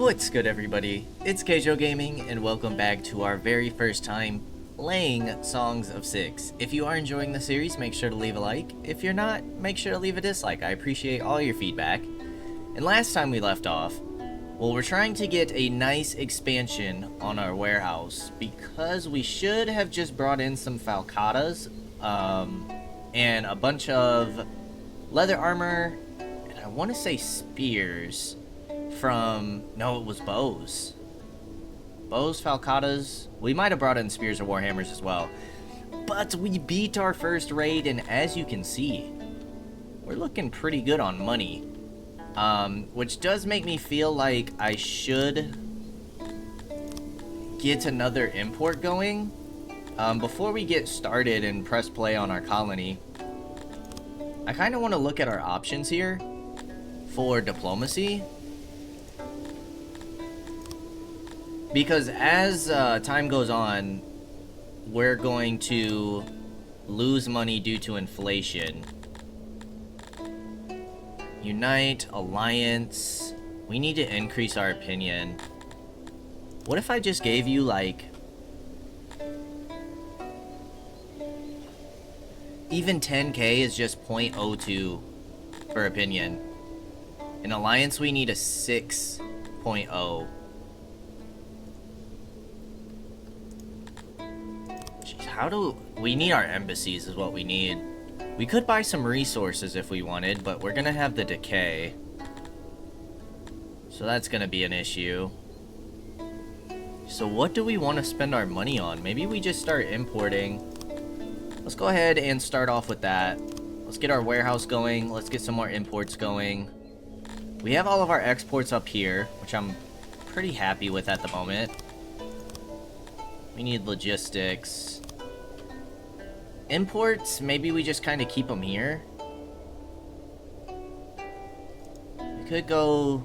What's good, everybody? It's Kaige-O Gaming, and welcome back to our very first time playing Songs of Six. If you are enjoying the series, make sure to leave a like. If you're not, make sure to leave a dislike. I appreciate all your feedback. And last time we left off, well, we're trying to get a nice expansion on our warehouse because we should have just brought in some falcatas, and a bunch of leather armor, and I want to say spears from, no, it was bows. Bows, falcatas. We might have brought in spears or warhammers as well. But we beat our first raid, and as you can see, we're looking pretty good on money. Which does make me feel like I should get another import going. Before we get started and press play on our colony, I kind of want to look at our options here for diplomacy. Because as time goes on, we're going to lose money due to inflation. Unite, alliance. We need to increase our opinion. What if I just gave you, like, even 10k is just 0.02 for opinion. In alliance, we need a 6.0. How do we need our embassies is what we need. We could buy some resources if we wanted, but we're gonna have the decay, so that's gonna be an issue. So what do we want to spend our money on? Maybe we just start importing. Let's go ahead and start off with that. Let's get our warehouse going. Let's get some more imports going. We have all of our exports up here, which I'm pretty happy with at the moment. We need logistics. Imports, maybe we just kind of keep them here. We could go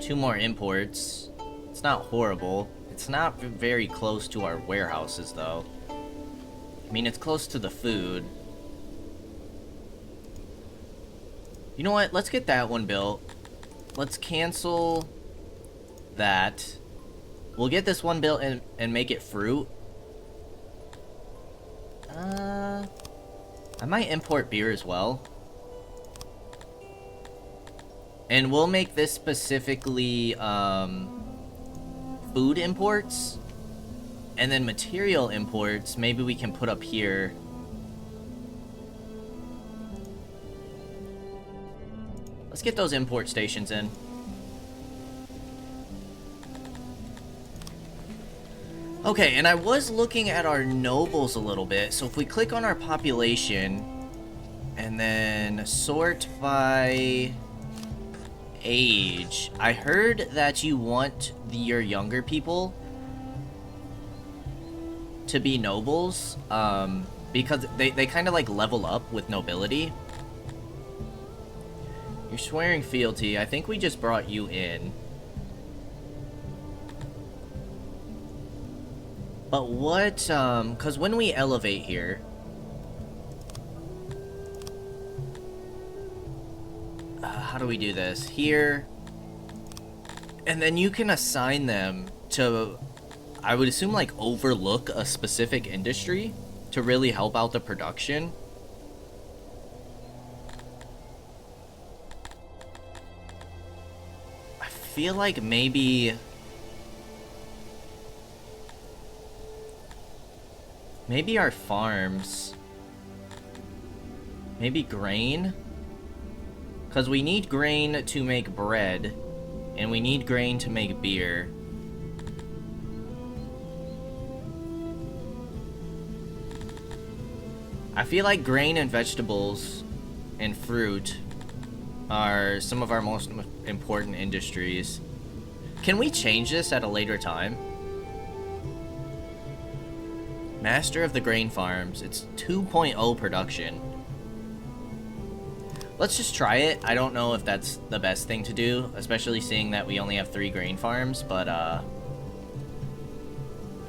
2 more imports. It's not horrible. It's not very close to our warehouses, though. I mean, it's close to the food. You know what? Let's get that one built. Let's cancel that. We'll get this one built and make it fruit. I might import beer as well. And we'll make this specifically food imports. And then material imports, maybe we can put up here. Let's get those import stations in. Okay, and I was looking at our nobles a little bit, so if we click on our population and then sort by age, I heard that you want your younger people to be nobles, because they kind of like level up with nobility. You're swearing fealty. I think we just brought you in. But what, because when we elevate here, how do we do this? Here, and then you can assign them to, I would assume, like, overlook a specific industry to really help out the production. I feel like maybe our farms. Maybe grain? Because we need grain to make bread, and we need grain to make beer. I feel like grain and vegetables and fruit are some of our most important industries. Can we change this at a later time? Master of the grain farms. It's 2.0 production. Let's just try it. I don't know if that's the best thing to do, especially seeing that we only have 3 grain farms, but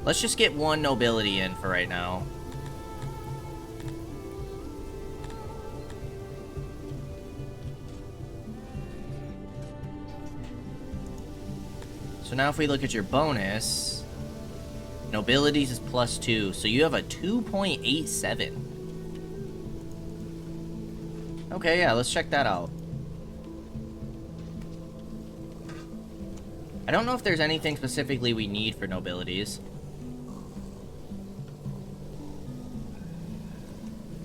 let's just get 1 nobility in for right now. So now if we look at your bonus, nobilities is +2, so you have a 2.87. Okay, yeah, let's check that out. I don't know if there's anything specifically we need for nobilities.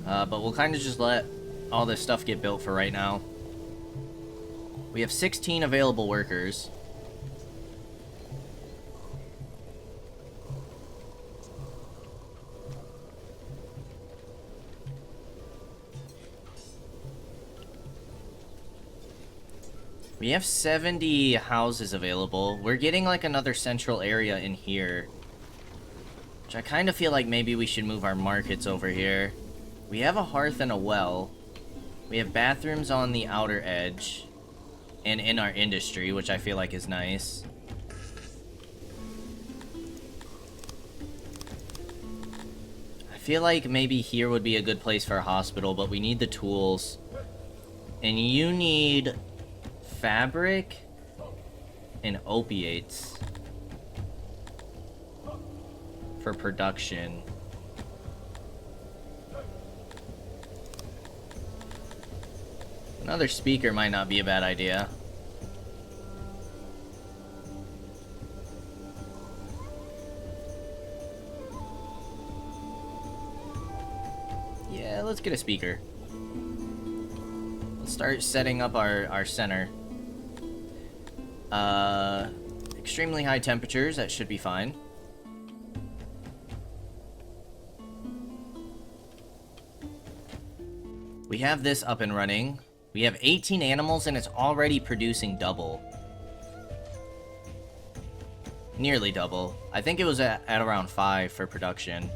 But we'll kind of just let all this stuff get built for right now. We have 16 available workers. We have 70 houses available. We're getting like another central area in here, which I kind of feel like maybe we should move our markets over here. We have a hearth and a well. We have bathrooms on the outer edge and in our industry, which I feel like is nice. I feel like maybe here would be a good place for a hospital, but we need the tools. And you need fabric and opiates for production. Another speaker might not be a bad idea. Yeah, let's get a speaker. Let's start setting up our center. Extremely high temperatures, that should be fine. We have this up and running. We have 18 animals and it's already producing double. Nearly double. I think it was at around 5 for production.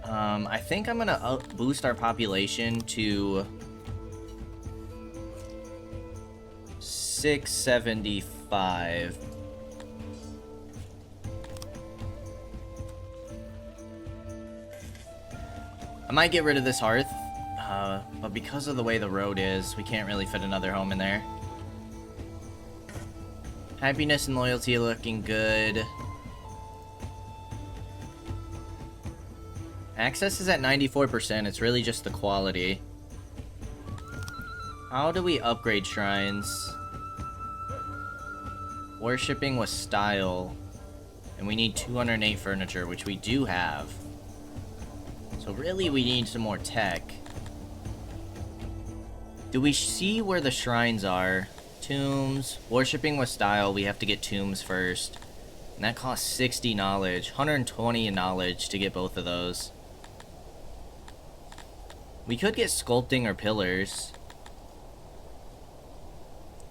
I think I'm gonna boost our population to 675. I might get rid of this hearth, but because of the way the road is, we can't really fit another home in there. Happiness and loyalty are looking good. Access is at 94%, it's really just the quality. How do we upgrade shrines? Worshipping with style. And we need 208 furniture, which we do have. So really we need some more tech. Do we see where the shrines are? Tombs. Worshipping with style, we have to get tombs first. And that costs 60 knowledge. 120 in knowledge to get both of those. We could get sculpting or pillars.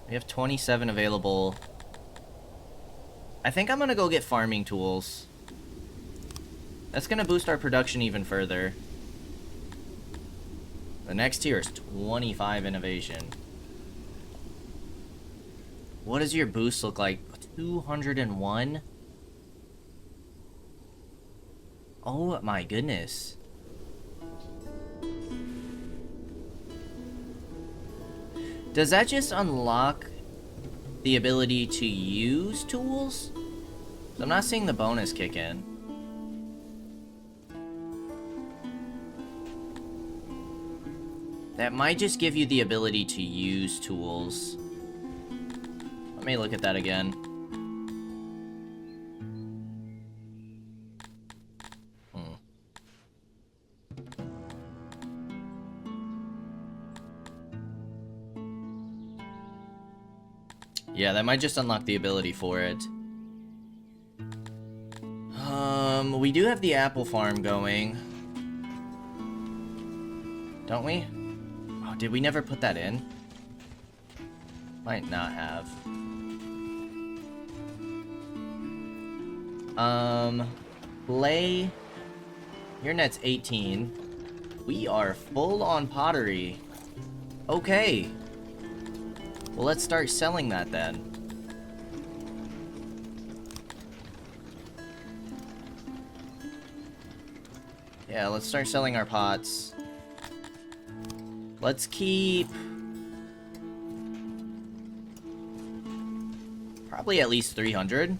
We have 27 available. I think I'm gonna go get farming tools. That's gonna boost our production even further. The next tier is 25 innovation. What does your boost look like? 201? Oh my goodness. Does that just unlock the ability to use tools? I'm not seeing the bonus kick in. That might just give you the ability to use tools. Let me look at that again. Yeah, that might just unlock the ability for it. We do have the apple farm going. Don't we? Oh, did we never put that in? Might not have. Play. Your net's 18. We are full on pottery. Okay. Well, let's start selling that then. Yeah, let's start selling our pots. Let's keep Probably at least 300.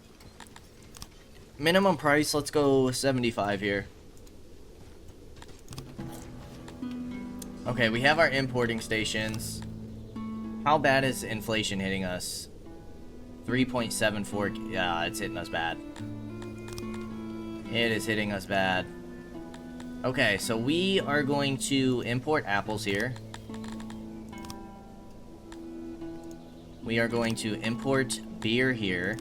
Minimum price, let's go 75 here. Okay, we have our importing stations. How bad is inflation hitting us? 3.74. Yeah, it's hitting us bad. It is hitting us bad. Okay, so we are going to import apples here. We are going to import beer here.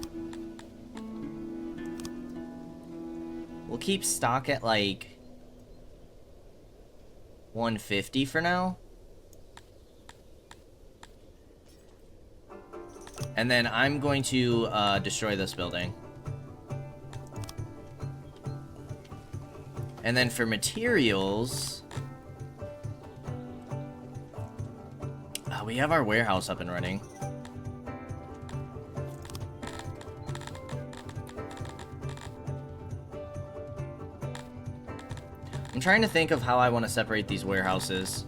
We'll keep stock at like 150 for now. And then I'm going to destroy this building. And then for materials, we have our warehouse up and running. I'm trying to think of how I want to separate these warehouses.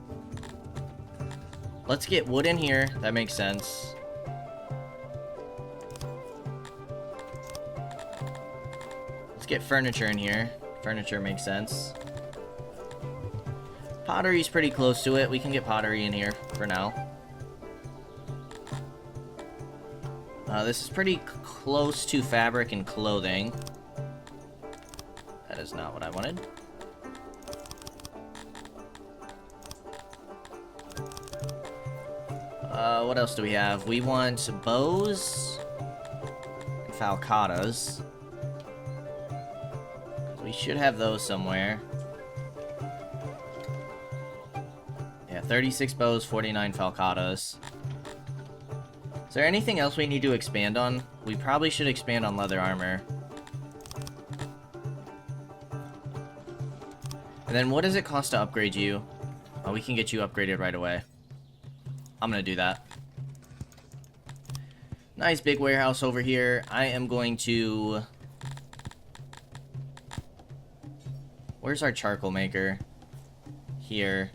Let's get wood in here. That makes sense. Let's get furniture in here. Furniture makes sense. Pottery's pretty close to it. We can get pottery in here for now. This is pretty close to fabric and clothing. That is not what I wanted. What else do we have? We want bows and falcatas. We should have those somewhere. Yeah, 36 bows, 49 falcatas. Is there anything else we need to expand on? We probably should expand on leather armor. And then what does it cost to upgrade you? Oh, we can get you upgraded right away. I'm gonna do that. Nice big warehouse over here. I am going to... Where's our charcoal maker? Here.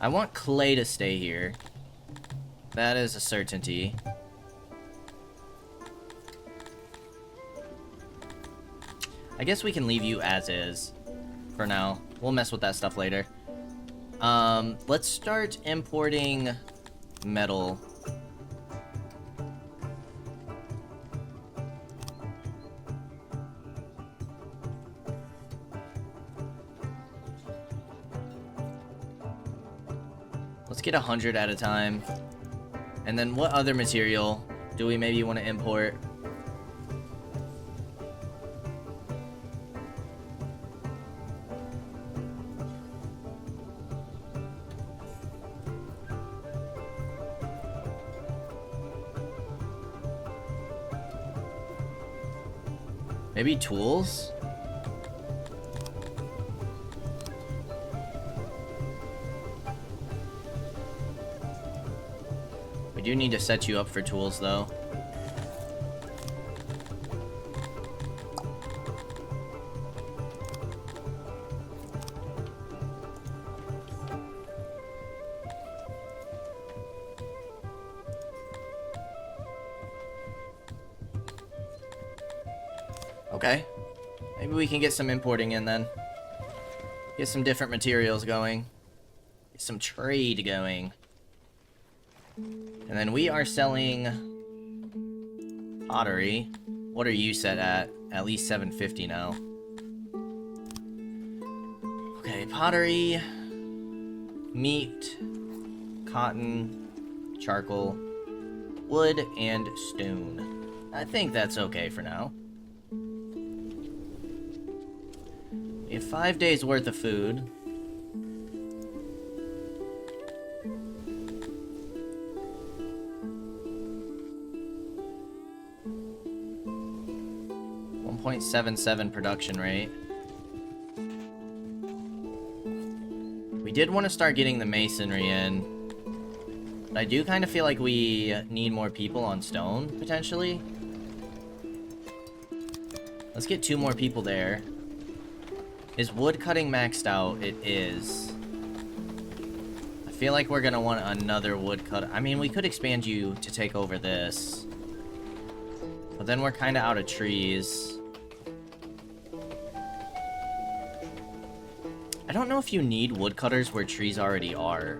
I want clay to stay here. That is a certainty. I guess we can leave you as is for now. We'll mess with that stuff later. Let's start importing metal. Let's get 100 at a time. And then what other material do we maybe want to import? Maybe tools? We do need to set you up for tools, though. Okay. Maybe we can get some importing in then. Get some different materials going. Get some trade going. And then we are selling pottery. What are you set at? At least 750 now. Okay, pottery, meat, cotton, charcoal, wood, and stone. I think that's okay for now. We have 5 days worth of food. .77 production rate. We did want to start getting the masonry in, but I do kind of feel like we need more people on stone, potentially. Let's get 2 more people there. Is wood cutting maxed out? It is. I feel like we're gonna want another woodcutter. I mean, we could expand you to take over this. But then we're kind of out of trees. I don't know if you need woodcutters where trees already are.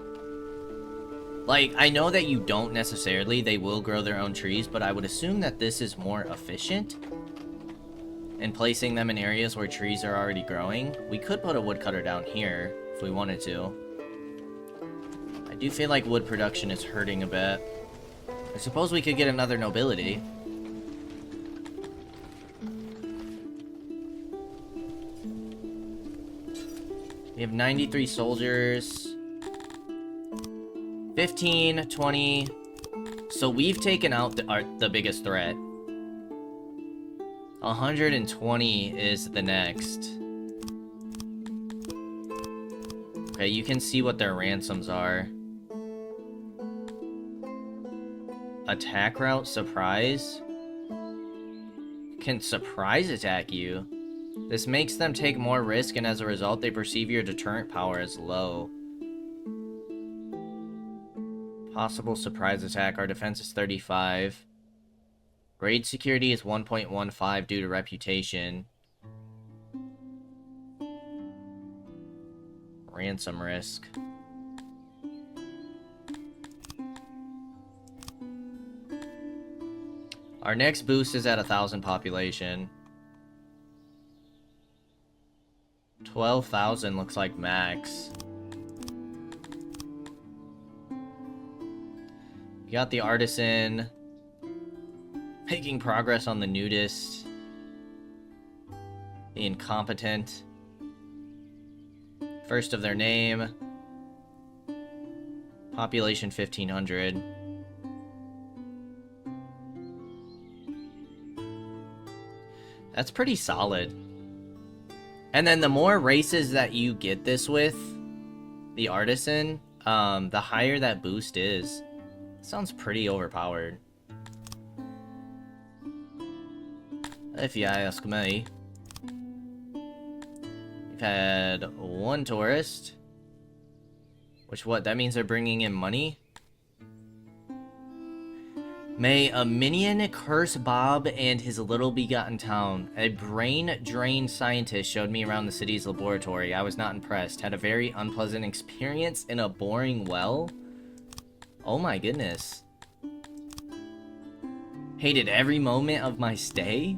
Like, I know that you don't necessarily. They will grow their own trees, but I would assume that this is more efficient. And placing them in areas where trees are already growing. We could put a woodcutter down here if we wanted to. I do feel like wood production is hurting a bit. I suppose we could get another nobility. We have 93 soldiers. 15, 20. So we've taken out the biggest threat. 120 is the next. Okay, you can see what their ransoms are. Attack route, surprise. Can surprise attack you. This makes them take more risk, and as a result, they perceive your deterrent power as low. Possible surprise attack. Our defense is 35. Raid security is 1.15 due to reputation. Ransom risk. Our next boost is at 1,000 population. 12,000 looks like max. We got the artisan. Making progress on the nudist. The incompetent. First of their name. Population 1,500. That's pretty solid. And then the more races that you get this with, the artisan, the higher that boost is. Sounds pretty overpowered. If you ask me. We've had one tourist. Which what? That means they're bringing in money? May a minion curse Bob and his little begotten town. A brain-drained scientist showed me around the city's laboratory. I was not impressed. Had a very unpleasant experience in a boring well. Oh my goodness. Hated every moment of my stay?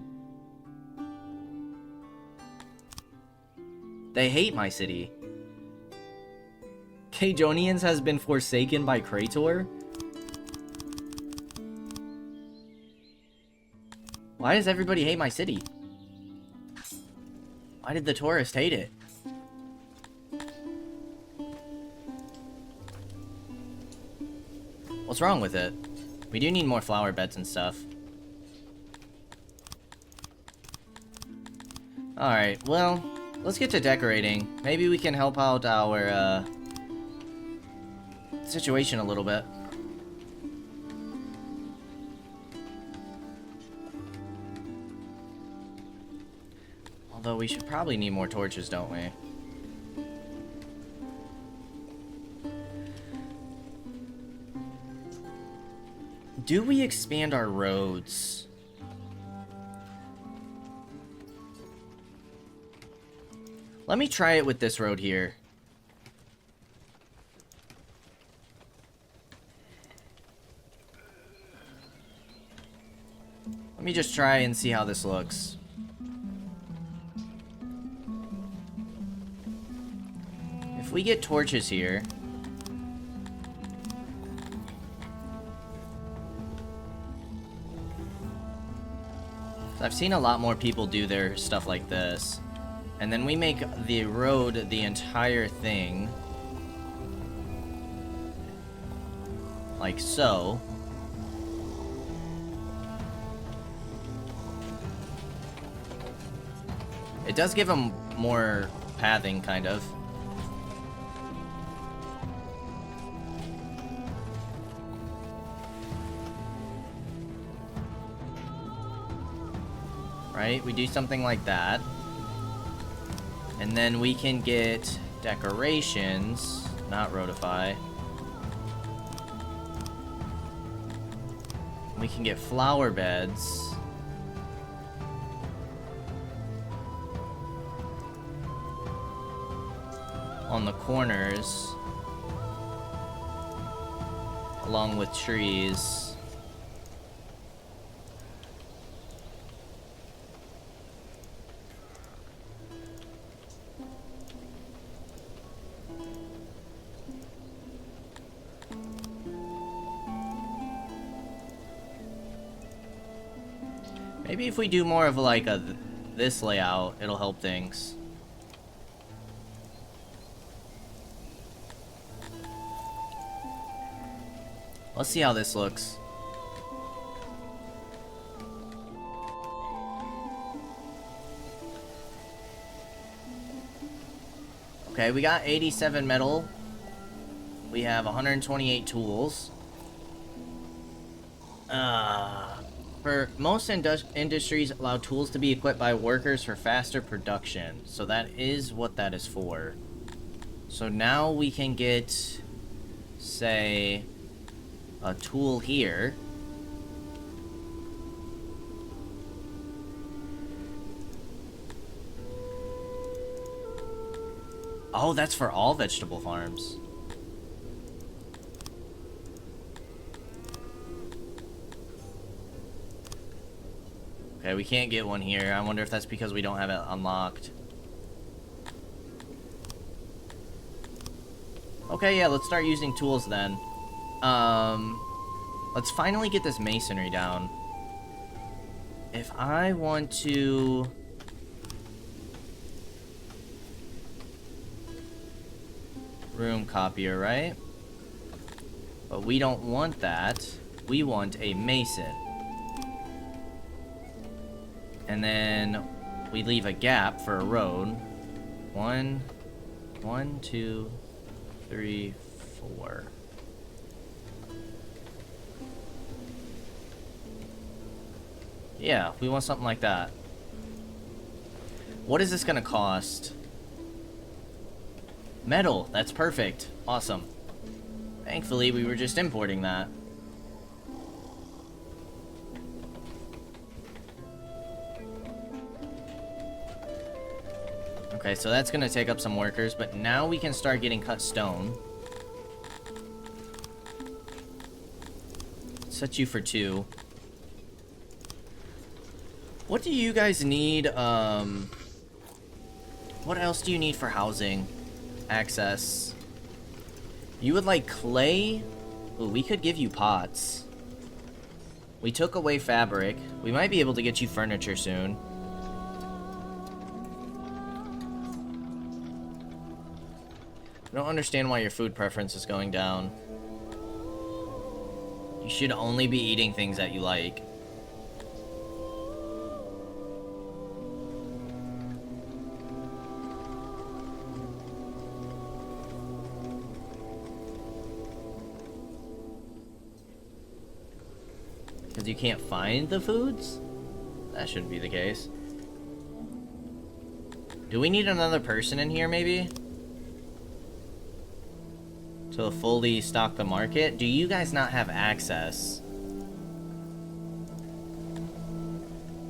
They hate my city. Kaige-Onians has been forsaken by Krator? Why does everybody hate my city? Why did the tourist hate it? What's wrong with it? We do need more flower beds and stuff. Alright, well, let's get to decorating. Maybe we can help out our, situation a little bit. Although we should probably need more torches, don't we? Do we expand our roads? Let me try it with this road here. Let me just try and see how this looks. If we get torches here... I've seen a lot more people do their stuff like this. And then we make the road the entire thing. Like so. It does give them more pathing, kind of. Right? We do something like that. And then we can get decorations, not roadify. We can get flower beds. On the corners. Along with trees. Maybe if we do more of like this layout, it'll help things. Let's see how this looks. Okay, we got 87 metal. We have 128 tools. For most industries, allow tools to be equipped by workers for faster production. So that is what that is for. So now we can get, say, a tool here. Oh, that's for all vegetable farms. Okay, we can't get one here. I wonder if that's because we don't have it unlocked. Okay, yeah, let's start using tools then. Let's finally get this masonry down. If I want to... room copier, right? But we don't want that. We want a mason. And then we leave a gap for a road. 1, 2, 3, 4. Yeah, we want something like that. What is this gonna cost? Metal, that's perfect. Awesome. Thankfully, we were just importing that. Okay, so that's gonna take up some workers, but now we can start getting cut stone. Set you for 2. What do you guys need, what else do you need for housing? Access. You would like clay? Ooh, we could give you pots. We took away fabric. We might be able to get you furniture soon. I don't understand why your food preference is going down. You should only be eating things that you like. Because you can't find the foods? That shouldn't be the case. Do we need another person in here, maybe? To fully stock the market? Do you guys not have access?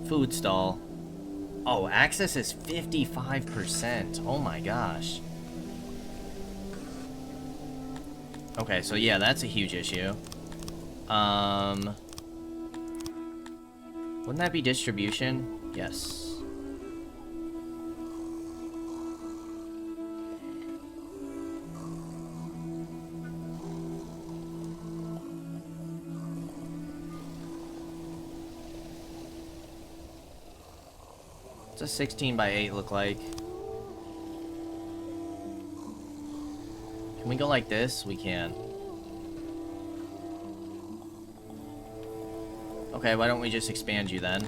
Food stall. Oh, access is 55%. Oh my gosh. Okay, so yeah, that's a huge issue. Wouldn't that be distribution? Yes. What's a 16 by 8 look like? Can we go like this? We can. Okay, why don't we just expand you then?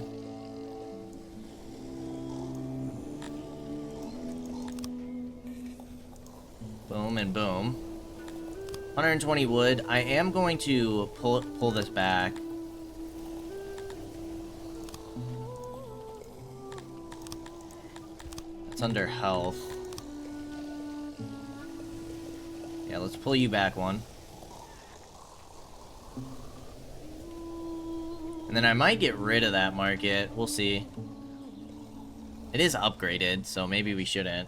Boom and boom. 120 wood. I am going to pull this back. It's under health. Yeah, let's pull you back one. And then I might get rid of that market. We'll see. It is upgraded, so maybe we shouldn't.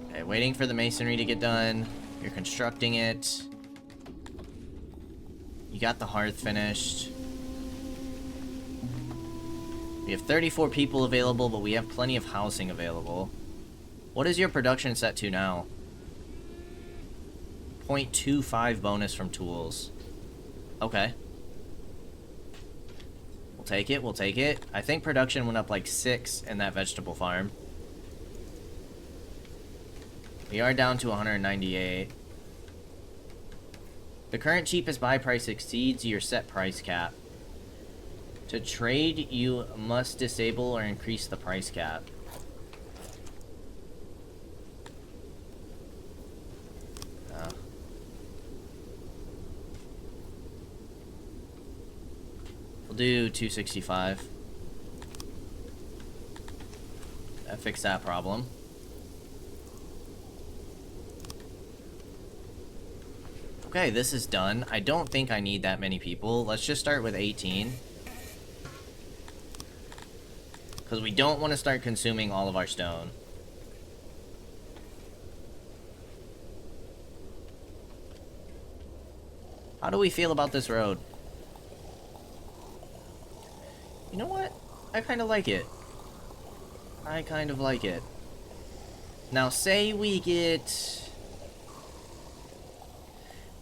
Okay, waiting for the masonry to get done. You're constructing it. You got the hearth finished. We have 34 people available, but we have plenty of housing available. What is your production set to now? 0.25 bonus from tools. Okay. We'll take it, we'll take it. I think production went up like 6 in that vegetable farm. We are down to 198. The current cheapest buy price exceeds your set price cap. To trade, you must disable or increase the price cap. We'll do 265. That fixed that problem. Okay, this is done. I don't think I need that many people. Let's just start with 18. Because we don't want to start consuming all of our stone. How do we feel about this road? You know what? I kind of like it. I kind of like it. Now, say we get...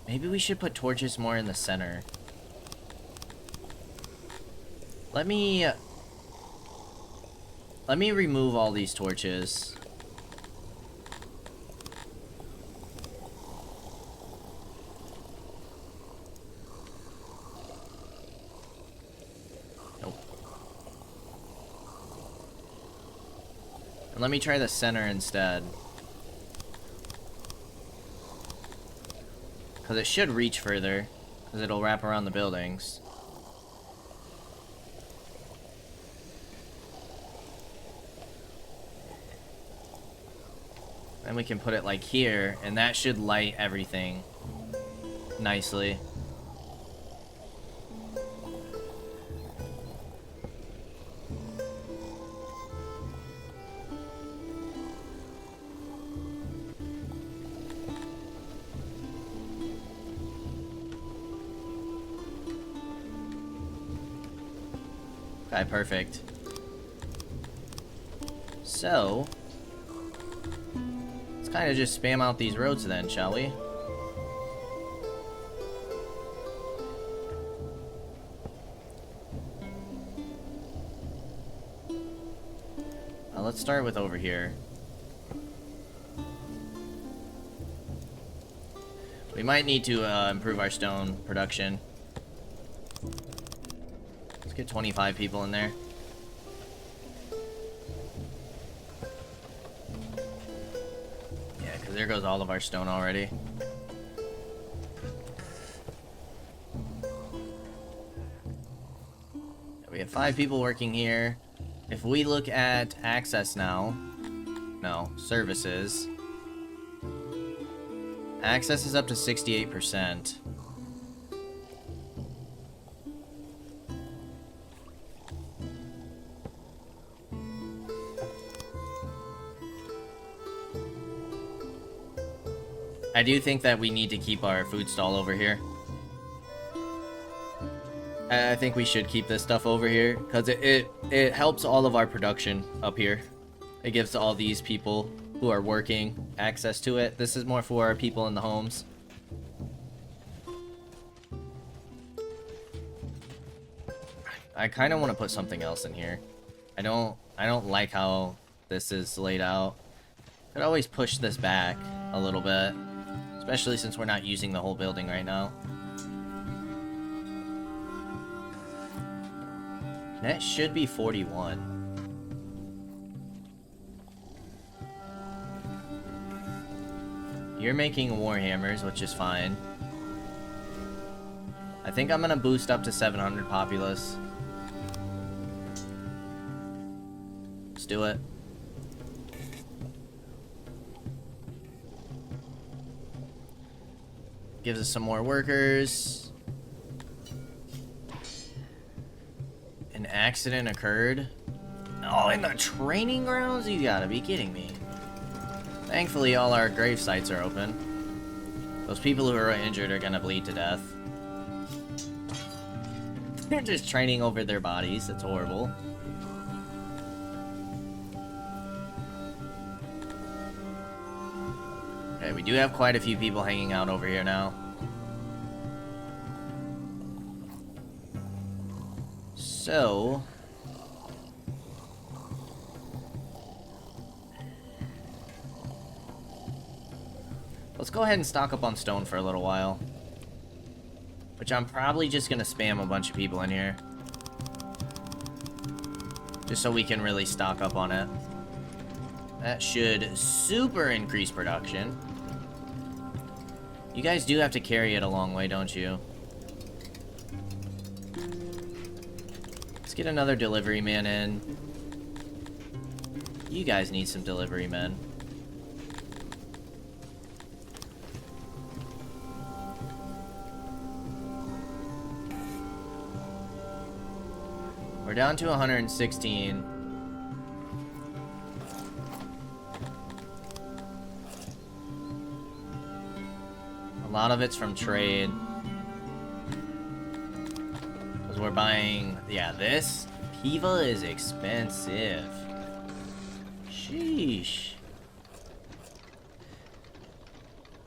Maybe we should put torches more in the center. Let me remove all these torches. Nope. And let me try the center instead. Because it should reach further. Because it'll wrap around the buildings. Then we can put it like here, and that should light everything nicely. Okay, perfect. So, let's kind of just spam out these roads then, shall we? Let's start with over here. We might need to improve our stone production. Let's get 25 people in there. Yeah, because there goes all of our stone already. We have 5 people working here. If we look at access now, no, services. Access is up to 68%. I do think that we need to keep our food stall over here. I think we should keep this stuff over here because it helps all of our production up here. It gives all these people who are working access to it. This is more for our people in the homes. I kind of want to put something else in here. I don't like how this is laid out. Could always push this back a little bit, especially since we're not using the whole building right now. That should be 41. You're making warhammers, which is fine. I think I'm gonna boost up to 700 populace. Let's do it. gives us some more workers. An accident occurred. Oh, in the training grounds? You gotta be kidding me. Thankfully, all our grave sites are open. Those people who are injured are gonna bleed to death. They're just training over their bodies. That's horrible. Okay, we do have quite a few people hanging out over here now. So... let's go ahead and stock up on stone for a little while. Which I'm probably just gonna spam a bunch of people in here. Just so we can really stock up on it. That should super increase production. You guys do have to carry it a long way, don't you? Let's get another delivery man in. You guys need some delivery men. We're down to 116. A lot of it's from trade. Because we're buying... yeah, this Piva is expensive. Sheesh.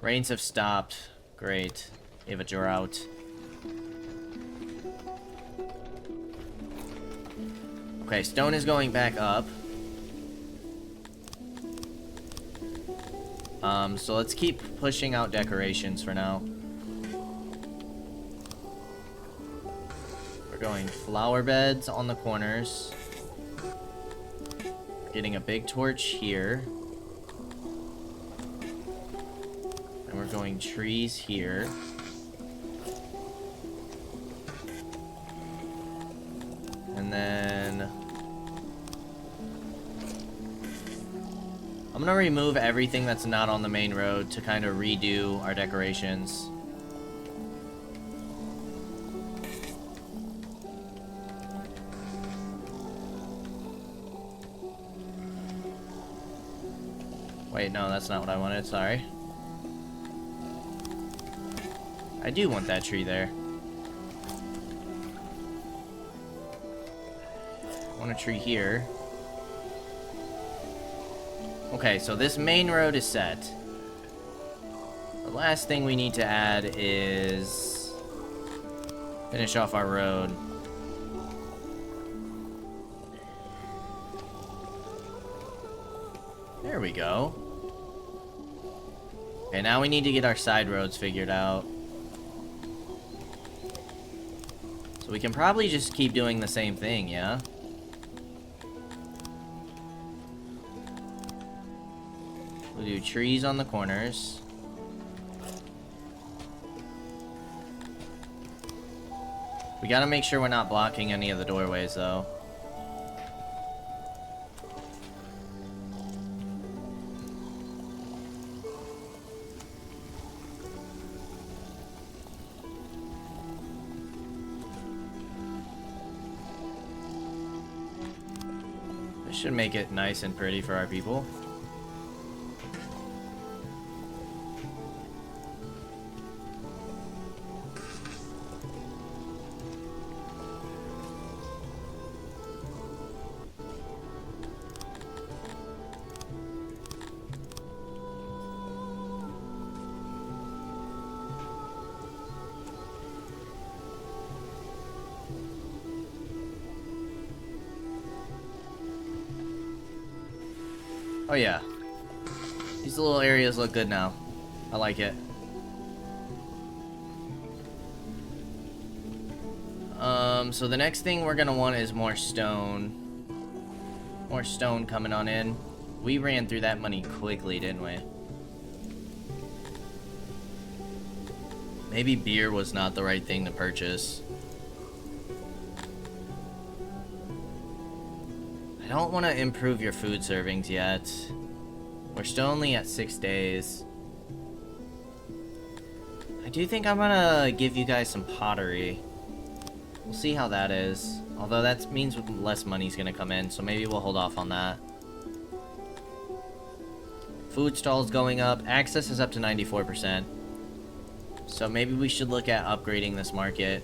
Rains have stopped. Great. We have a drought. Okay, stone is going back up. So let's keep pushing out decorations for now. We're going flower beds on the corners. We're getting a big torch here. And we're going trees here. And then... I'm gonna remove everything that's not on the main road to kind of redo our decorations. Wait, no, that's not what I wanted, sorry. I do want that tree there. I want a tree here. Okay, so this main road is set. The last thing we need to add is... finish off our road. There we go. Okay, now we need to get our side roads figured out. So we can probably just keep doing the same thing, yeah? We'll do trees on the corners. We gotta make sure we're not blocking any of the doorways, though. This should make it nice and pretty for our people. Oh yeah. These little areas look good now. I like it. So the next thing we're gonna want is more stone. More stone coming on in. We ran through that money quickly, didn't we? Maybe beer was not the right thing to purchase. I don't want to improve your food servings yet. We're still only at 6 days. I do think I'm gonna give you guys some pottery. We'll see how that is. Although that means less money's gonna come in, so maybe we'll hold off on that. Food stalls going up. Access is up to 94%. So maybe we should look at upgrading this market,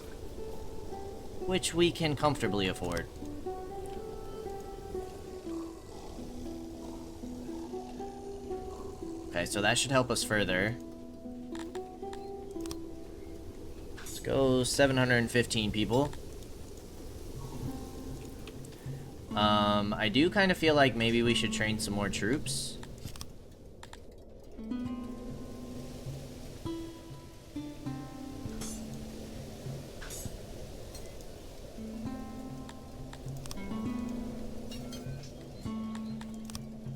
which we can comfortably afford. Okay, so that should help us further. Let's go 715 people. I do kind of feel like maybe we should train some more troops.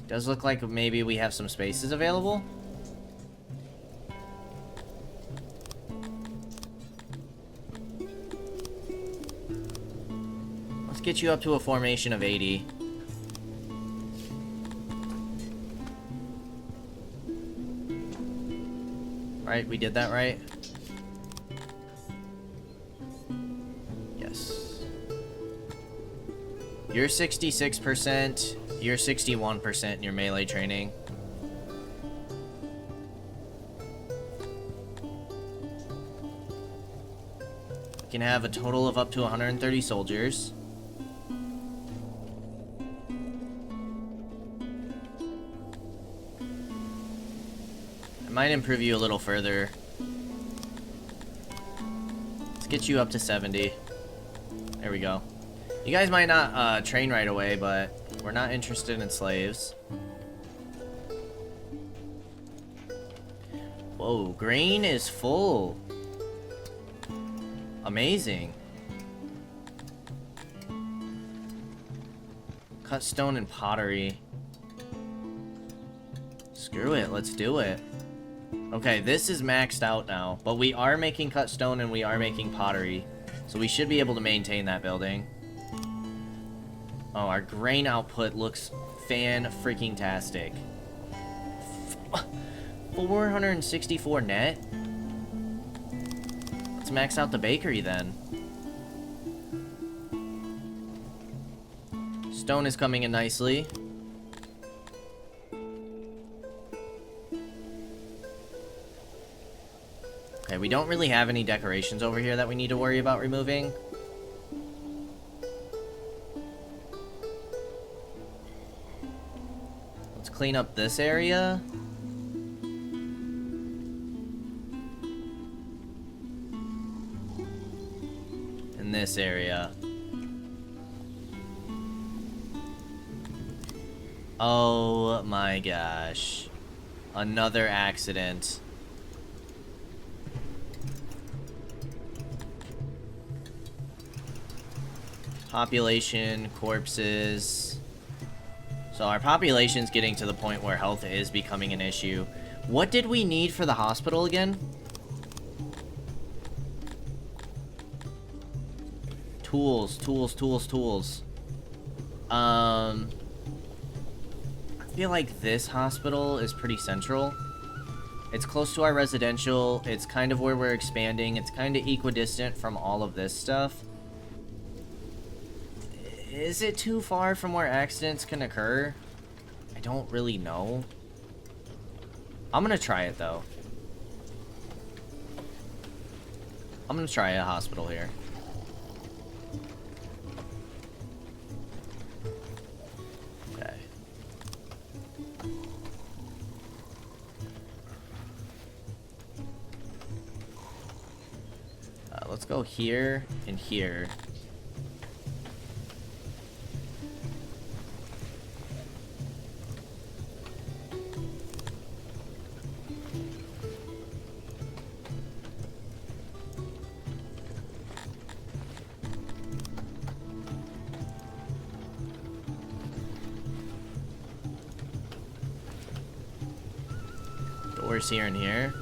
Does look like maybe we have some spaces available. Let's get you up to a formation of 80. Right, we did that right? Yes. You're 66%. You're 61% in your melee training. You can have a total of up to 130 soldiers. I might improve you a little further. Let's get you up to 70. There we go. You guys might not train right away, but we're not interested in slaves. Whoa, grain is full. Amazing. Cut stone and pottery. Screw it, let's do it. Okay, this is maxed out now, but we are making cut stone and we are making pottery, so we should be able to maintain that building. Oh, our grain output looks fan-freaking-tastic. 464 net? Let's max out the bakery then. Stone is coming in nicely. Okay, we don't really have any decorations over here that we need to worry about removing. Clean up this area. And this area. Oh my gosh. Another accident. Population, corpses. So our population's getting to the point where health is becoming an issue. What did we need for the hospital again? Tools, tools, tools, tools. I feel like this hospital is pretty central. It's close to our residential. It's kind of where we're expanding. It's kind of equidistant from all of this stuff. Is it too far from where accidents can occur? I don't really know. I'm gonna try it though. I'm gonna try a hospital here. Okay. Let's go here and here. Doors here and here.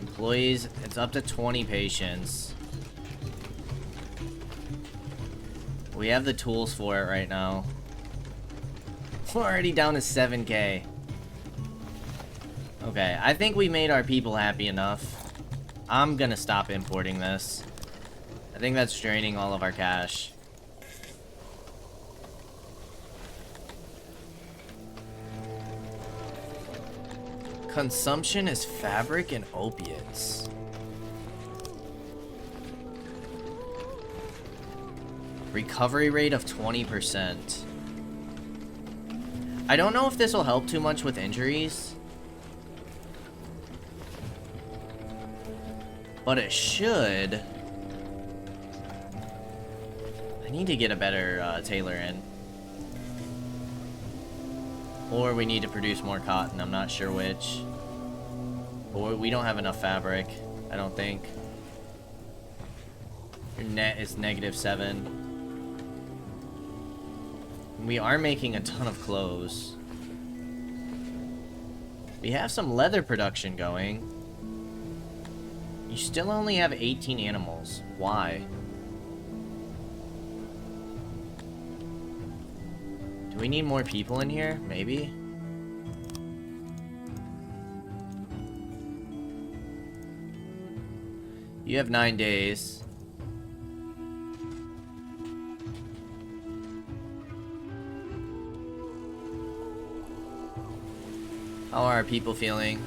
Employees, it's up to 20 patients. We have the tools for it right now. We're already down to 7K. Okay, I think we made our people happy enough. I'm gonna stop importing this. I think that's draining all of our cash. Consumption is fabric and opiates. Recovery rate of 20%. I don't know if this will help too much with injuries, but it should. I need to get a better tailor in. Or we need to produce more cotton, I'm not sure which. But we don't have enough fabric, I don't think. Your net is -7. We are making a ton of clothes. We have some leather production going. You still only have 18 animals. Why? Do we need more people in here? Maybe? You have 9 days. How are our people feeling?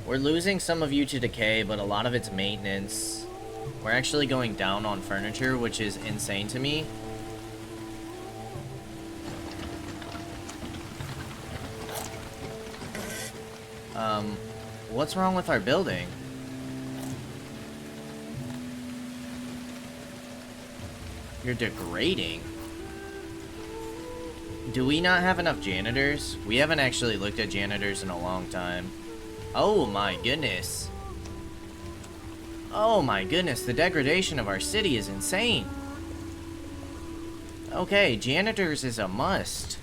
We're losing some of you to decay, but a lot of it's maintenance. We're actually going down on furniture, which is insane to me. What's wrong with our building? You're degrading. Do we not have enough janitors? We haven't actually looked at janitors in a long time. Oh my goodness. Oh my goodness, the degradation of our city is insane. Okay, janitors is a must.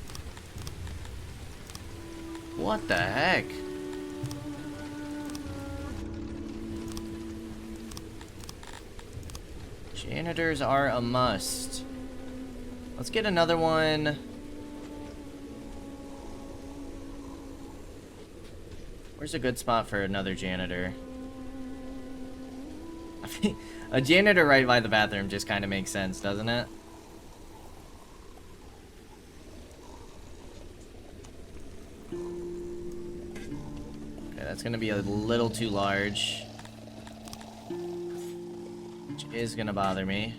What the heck? Janitors are a must. Let's get another one. Where's a good spot for another janitor? I think a janitor right by the bathroom just kind of makes sense, doesn't it? Okay, that's gonna be a little too large, which is gonna bother me.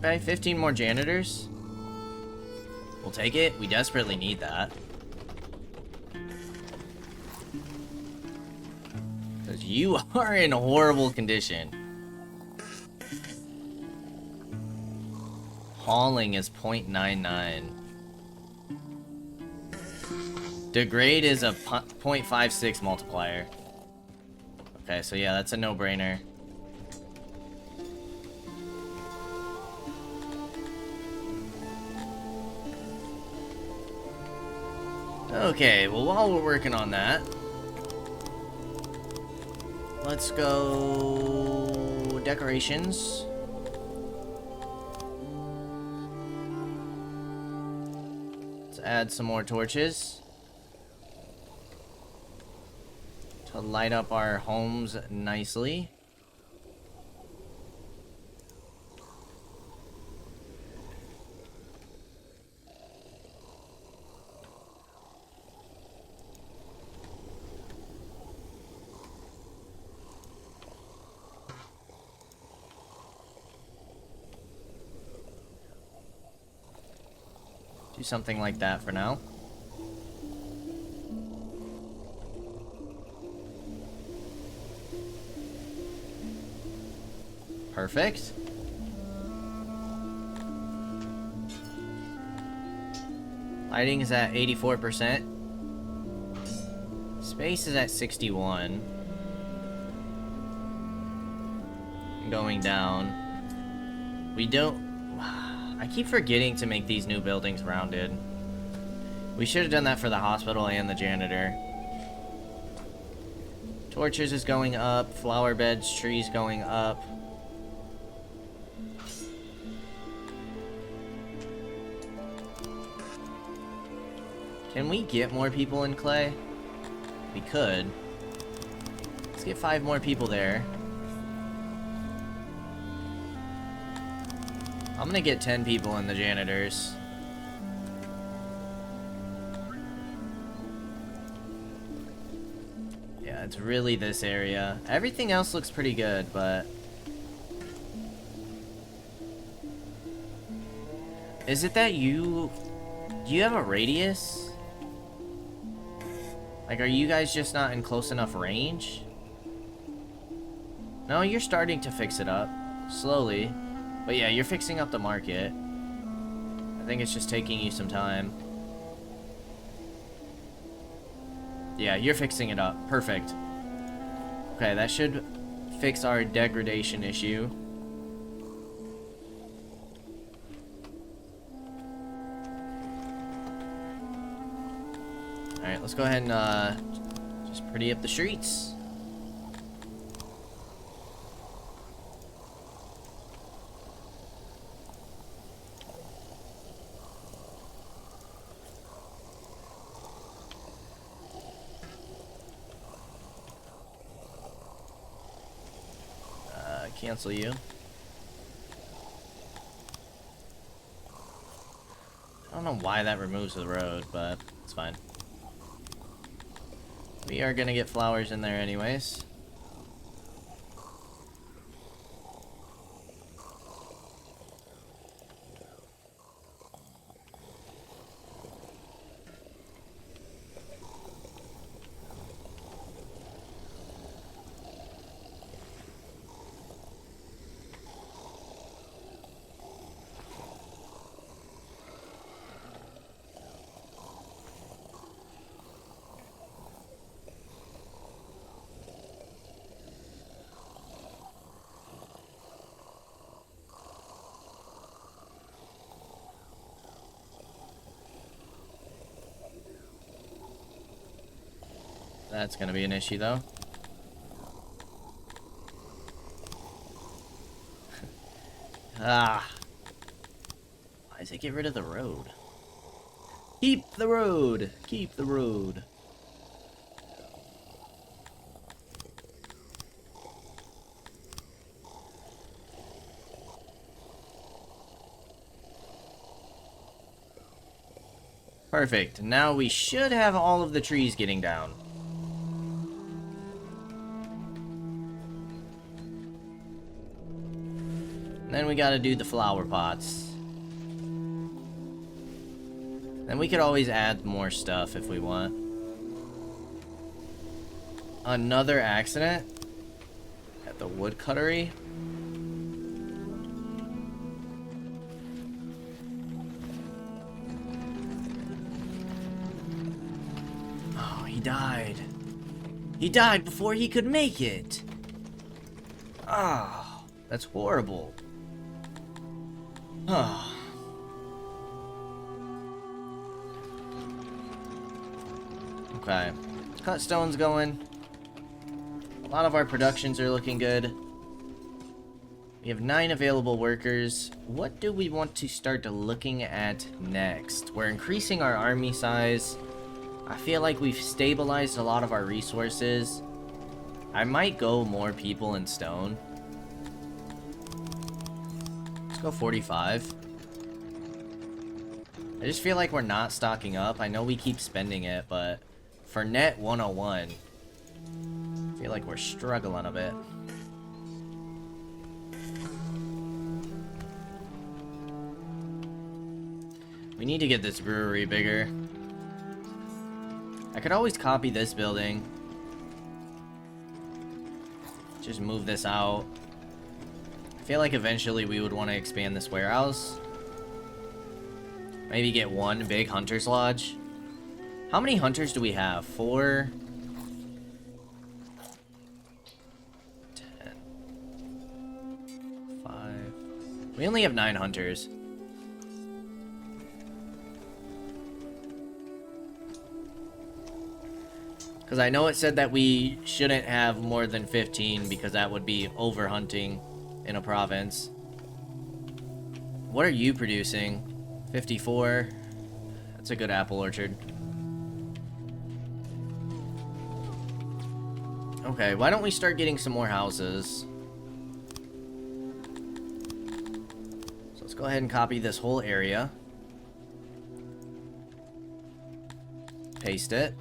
Okay, 15 more janitors. We'll take it. We desperately need that. Because you are in horrible condition. Hauling is 0.99. Degrade is a 0.56 multiplier. Okay, so yeah, that's a no-brainer. Okay, well, while we're working on that, let's go decorations. Let's add some more torches to light up our homes nicely. Do something like that for now. Perfect. Lighting is at 84%. Space is at 61. Going down. We don't... I keep forgetting to make these new buildings rounded. We should have done that for the hospital and the janitor. Torches is going up. Flower beds, trees going up. Can we get more people in clay? We could. Let's get 5 more people there. I'm gonna get 10 people in the janitors. Yeah, it's really this area. Everything else looks pretty good, but... Is it that you... Do you have a radius? Like, are you guys just not in close enough range? No, you're starting to fix it up. Slowly. But yeah, you're fixing up the market. I think it's just taking you some time. Yeah, you're fixing it up. Perfect. Okay, that should fix our degradation issue. Alright, let's go ahead and just pretty up the streets. Cancel you. I don't know why that removes the road, but it's fine. We are gonna get flowers in there anyways. That's gonna be an issue, though. Ah. Why does it get rid of the road? Keep the road! Keep the road. Perfect. Now we should have all of the trees getting down. Then we gotta do the flower pots. Then we could always add more stuff if we want. Another accident at the wood cuttery. Oh, he died. He died before he could make it. Oh, that's horrible. Oh. Okay. Cut stone's going. A lot of our productions are looking good. We have 9 available workers. What do we want to start looking at next? We're increasing our army size. I feel like we've stabilized a lot of our resources. I might go more people in stone. Go 45. I just feel like we're not stocking up. I know we keep spending it, but for net 101, I feel like we're struggling a bit. We need to get this brewery bigger. I could always copy this building. Just move this out. I feel like eventually we would want to expand this warehouse. Maybe get one big hunter's lodge. How many hunters do we have? 4, 10, 5. We only have 9 hunters. Because I know it said that we shouldn't have more than 15 because that would be over hunting in a province. What are you producing? 54. That's a good apple orchard. Okay, why don't we start getting some more houses? So let's go ahead and copy this whole area. Paste it.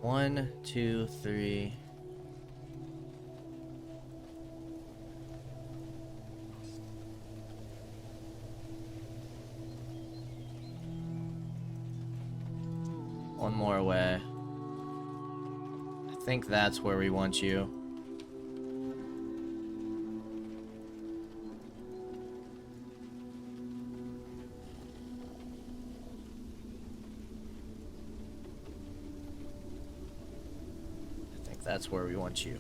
1, 2, 3. One more away. I think that's where we want you. I think that's where we want you.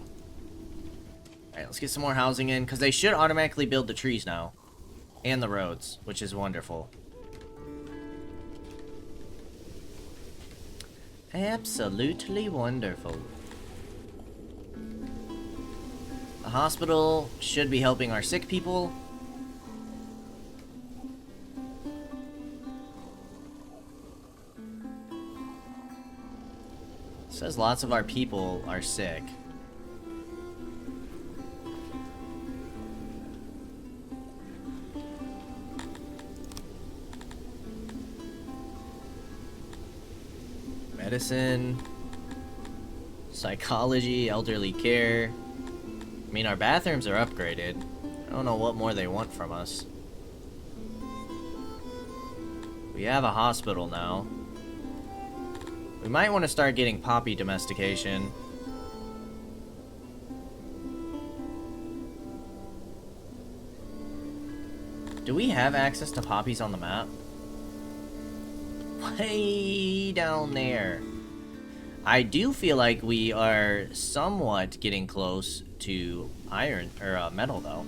Alright, let's get some more housing in, because they should automatically build the trees now. And the roads, which is wonderful. Absolutely wonderful. The hospital should be helping our sick people. It says lots of our people are sick. Medicine, psychology, elderly care. I mean, our bathrooms are upgraded. I don't know what more they want from us. We have a hospital now. We might want to start getting poppy domestication. Do we have access to poppies on the map? Way down there. I do feel like we are somewhat getting close to iron or metal, though.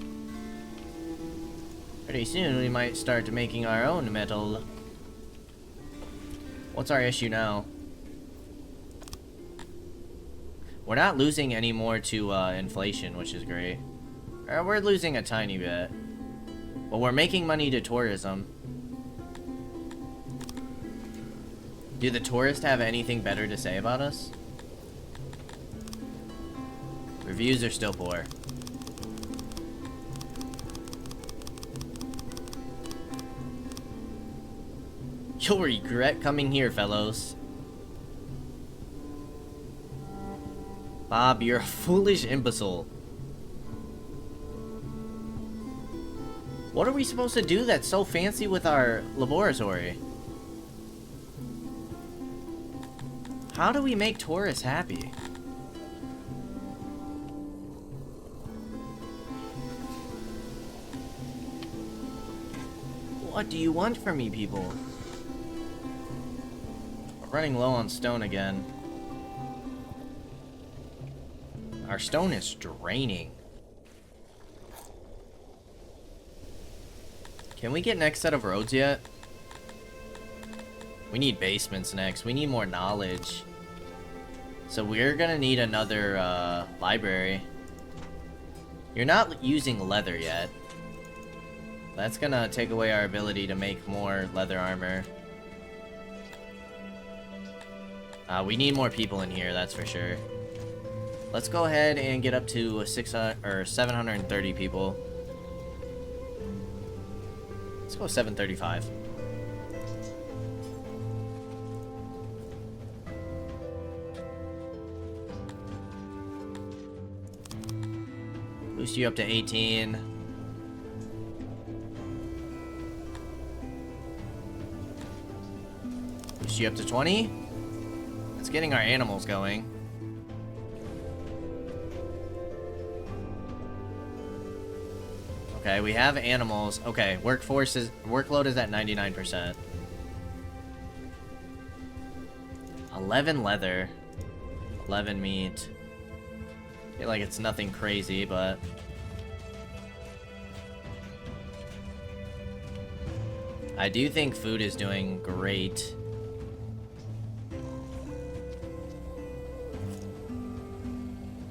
Pretty soon we might start making our own metal. What's our issue now? We're not losing any more to inflation, which is great. We're losing a tiny bit, but we're making money to tourism. Do the tourists have anything better to say about us? Reviews are still poor. You'll regret coming here, fellows. Bob, you're a foolish imbecile. What are we supposed to do that's so fancy with our laboratory? How do we make tourists happy? What do you want from me, people? We're running low on stone again. Our stone is draining. Can we get next set of roads yet? We need basements next. We need more knowledge. So we're gonna need another library. You're not using leather yet. That's gonna take away our ability to make more leather armor. We need more people in here, that's for sure. Let's go ahead and get up to 600 or 730 people. Let's go 735. Boost you up to 18. Push you up to 20. It's getting our animals going. Okay, we have animals. Okay, workload is at 99%. 11 leather. 11 meat. I feel like it's nothing crazy, but... I do think food is doing great.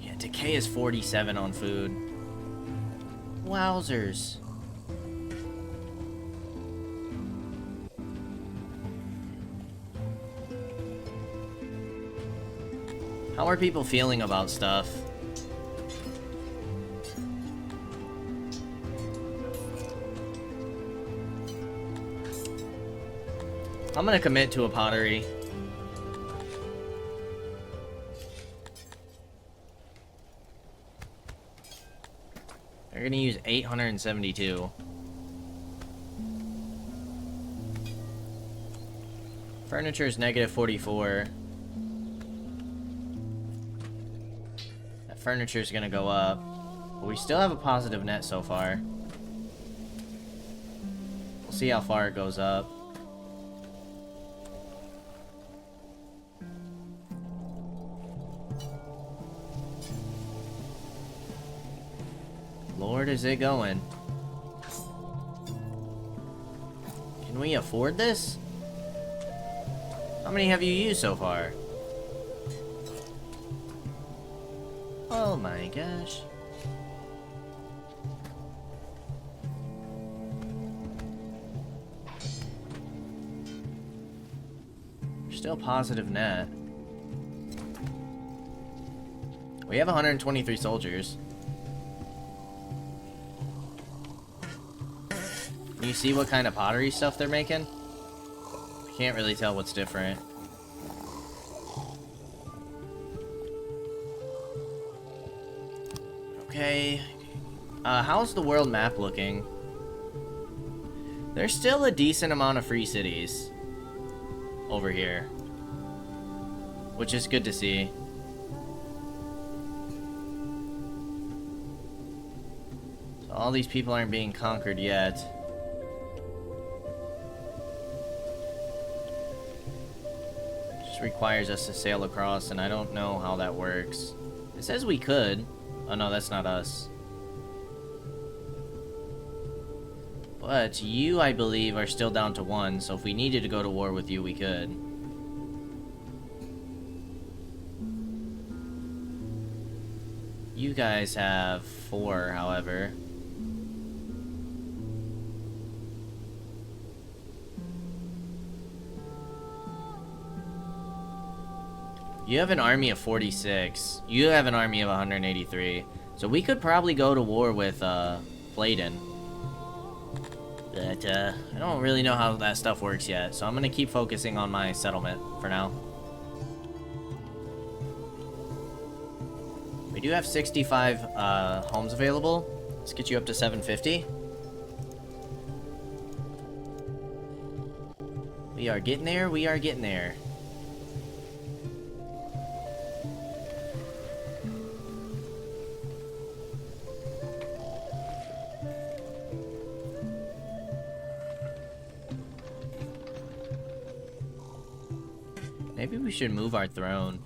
Yeah, decay is 47 on food. Wowzers. How are people feeling about stuff? I'm gonna commit to a pottery. They're gonna use 872. Furniture is negative 44. That furniture is gonna go up. But we still have a positive net so far. We'll see how far it goes up. Lord, is it going? Can we afford this? How many have you used so far? Oh my gosh. Still positive net. We have 123 soldiers. Can you see what kind of pottery stuff they're making? I can't really tell what's different. Okay. How's the world map looking? There's still a decent amount of free cities over here, which is good to see. So all these people aren't being conquered yet. Requires us to sail across, and I don't know how that works. It says we could. Oh no, that's not us. But you, I believe, are still down to 1, so if we needed to go to war with you, we could. You guys have 4, however. You have an army of 46. You have an army of 183. So we could probably go to war with, Flayden. But, I don't really know how that stuff works yet. So I'm gonna keep focusing on my settlement for now. We do have 65, homes available. Let's get you up to 750. We are getting there. We are getting there. Maybe we should move our throne.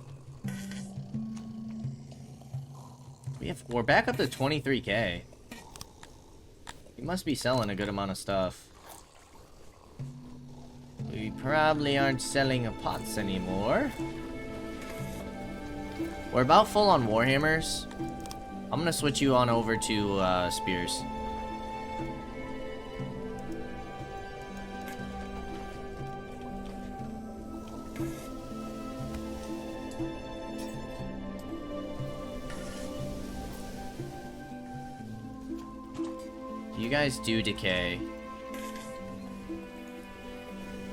We're back up to 23k. We must be selling a good amount of stuff. We probably aren't selling pots anymore. We're about full on warhammers. I'm gonna switch you on over to spears. You guys do decay.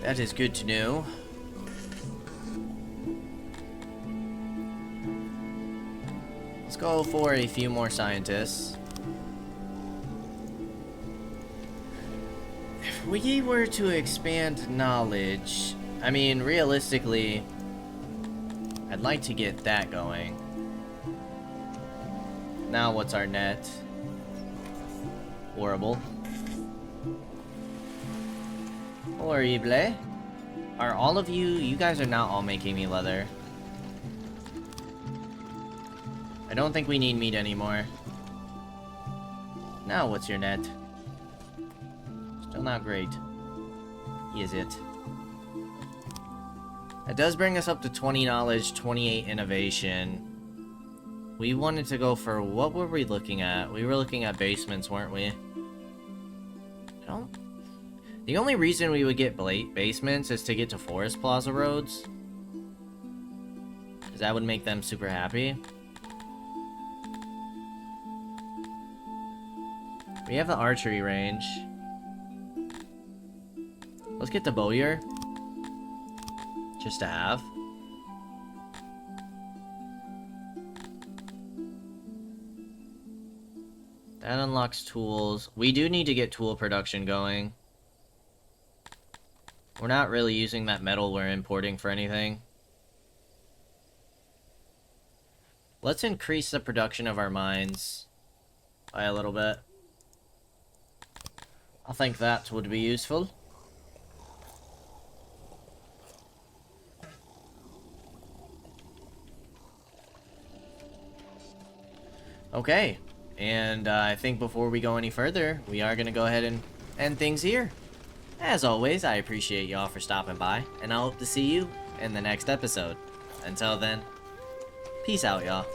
That is good to know. Let's go for a few more scientists. If we were to expand knowledge, I mean, realistically, I'd like to get that going. Now what's our net? Horrible. Horrible. Are all of you... You guys are not all making me leather. I don't think we need meat anymore. Now what's your net? Still not great. Is it? That does bring us up to 20 knowledge, 28 innovation. We wanted to go for... What were we looking at? We were looking at basements, weren't we? I don't... The only reason we would get basements is to get to Forest Plaza roads. Because that would make them super happy. We have the archery range. Let's get the Bowyer. Just to have. That unlocks tools. We do need to get tool production going. We're not really using that metal we're importing for anything. Let's increase the production of our mines by a little bit. I think that would be useful. Okay, and I think before we go any further, we are going to go ahead and end things here. As always, I appreciate y'all for stopping by, and I hope to see you in the next episode. Until then, peace out, y'all.